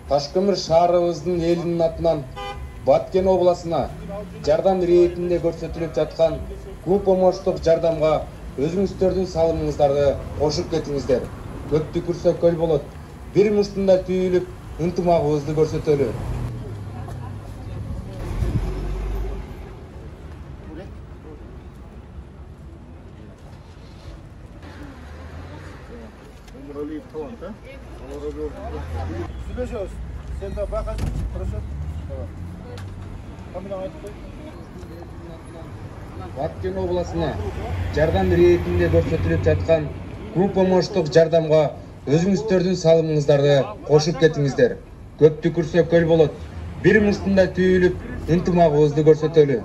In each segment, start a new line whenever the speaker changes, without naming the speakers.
Ташкөмүр шаарыбыздын элинин атынан Баткен обласына жардам иретинде көрсөтүлүп жаткан көп помощтук жардамга өзүңүздөрдүн салымыңыздарды кошуп кетиңиздер. Көптү күрсө көл болот. Бир муштунда түйүлүп, ынтымагыбызды көрсөтөлү. Баткен обласына жардам иретинде көрсөтүлүп жаткан көп помощтук жардамга өзүңүздөрдүн салымыңыздарды кошуп кетиңиздер. Көптү күрсө көл болот. Бир муштунда түйүлүп, ынтымагыбызды көрсөтөлү.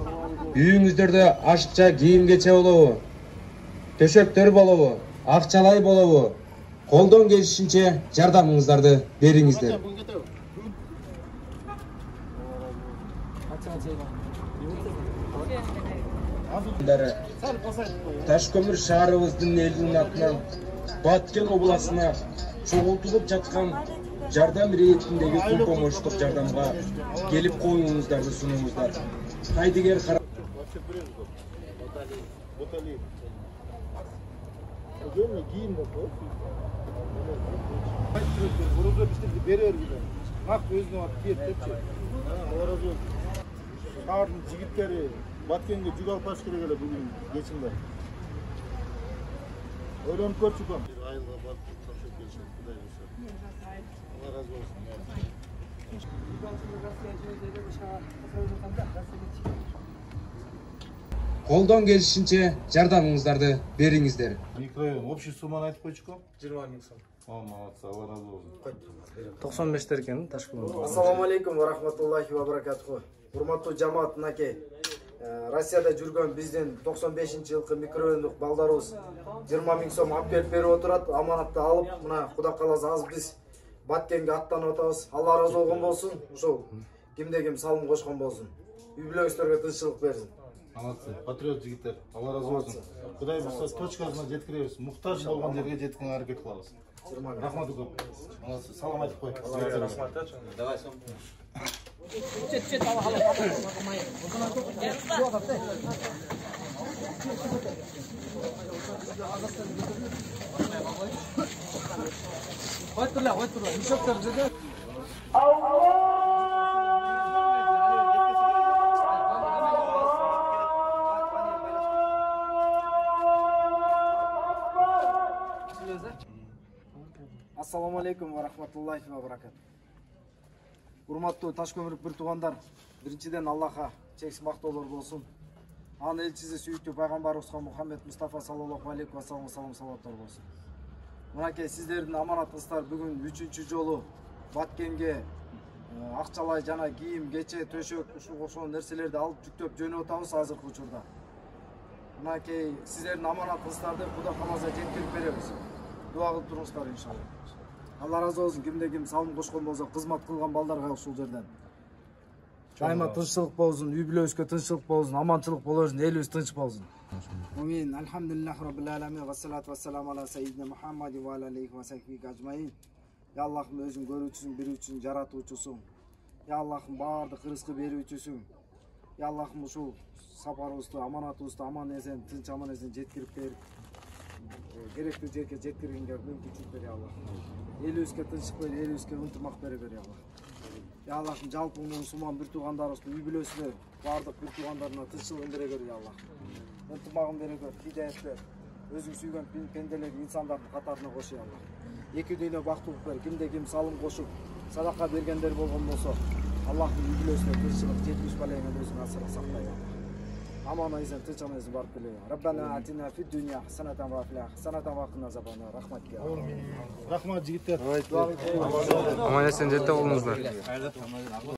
Үйүңүздөрдө ашыкча кийим-кече болобу? Төшөктөр болобу? Акчалай болобу? Колдон келишинче жардамыңыздарды бериңиздер. Ташкөмүр шаарыбыздын элинин атынан Баткен обласына чогултулуп жаткан жардам иретиндеги көп помощтук жардамга келип коюңуздарды сунуңуздар. Кайдыгер
Баткенге жүк алып баш керек эле бүгүн кечинде. Ойлонуп көрчү ком. Айылга барып ташып келишет, Кудай буйрса. Алла разы болсун.
Колдон келишинче жардамыңыздарды бериңиздер.
Микрорайон общий сумманы айтып койчу ком?
20 миң сом.
Молодцы, Алла разы болсун.
95 теркен Ташкент.
Ассаламу алейкум ва рахматуллахи ва баракатуху. Урматтуу жамаат мынакей. Россияда жүргөн биздин 95-жылкы микрорайондук балдарыбыз 20 миң сом алып келип берип отурат. Аманатты алып, мына Кудай кааласа азыр биз Баткенге аттанып атабыз. Алла разы болгон болсун. Ошол кимде ким салым кошкон болсун. Үй бүлөңүздөргө тынччылык берсин.
Молодцы, патриот жигиттер. Алла разы болсун. Кудай буйрса точкасына жеткиребиз. Муктаж болгон жерге жеткенге аракет кылабыз. Рахмат көп. Молодцы, салам айтып кой.
Давай сом.
Ассаламу алейкум ва рахматуллахи ва баракатуху. Урматтуу Ташкөмүрлүк бир туугандар, биринчиден Аллахка чексиз мактоолор болсун. Анын элчиси сүйүктүү пайгамбарыбызга Мухаммед Мустафа саллаллаху алейхи ва салаваттар болсун. Мынакей сиздердин аманатыңыздар бүгүн 3-чү жолу Баткенге акчалай жана кийим, кече, төшөк, ушул окшогон нерселерди алып жүктөп жөнөп атабыз азыркы учурда. Мынакей сиздердин аманатыңыздарды Кудай кааласа жеткирип беребиз. Дуа кылып туруңуздар иншалла. Алла разы болсун, кимде ким салым кошкон болсо, кызмат кылган балдарга ушул жерден. Дайыма тынччылык болсун, үй бүлөбүзгө тынччылык болсун, аманчылык болосун, элибиз тынч болсун. Амин. Алхамдулиллахи раббил аламин ва салату ва саламу ала сайидина Мухаммади ва алейхи ва сахбиhi ажмаин. Я Аллахым өзүң көрүүчүсүң, билүүчүсүң, жаратуучусуң. Я Аллахым баардык рызкы берүүчүсүң. Я Аллахым ушул сапарыбызды, аманатыбызды аман эсен, тынч аман эсен жеткирип берип, керектүү жерге жеткиргенге мүмкүнчүлүк бер, я Аллах. Элибизге тынчтык бер, элибизге ынтымак бере бер, я Аллах. Я Аллахым жалпы мусулман бир туугандарыбызды, үй бүлөсүнө, баардык бир туугандарына тынччылыгын бере бер, я Аллах. Ынтымагын бере бер, хидayet бер. Өзүң сүйгөн пенделер, инсандардын катарына кош, я Аллах. Эки дүйнө бактылык бер, кимде ким салым кошуп, садака бергендер болгон болсо, Аллахтын үй бүлөсүнө тынччылык, жетимиш балайыңан өзүң асырап сактай. Аман айзен, тынч аман айзен барып келе. Раббана атина фид дунья хасанатан ва фил ахирати хасанатан ва қина азабаннар. Рахмат.
Рахмат жигиттер.
Аман эсен жетте болуңуздар.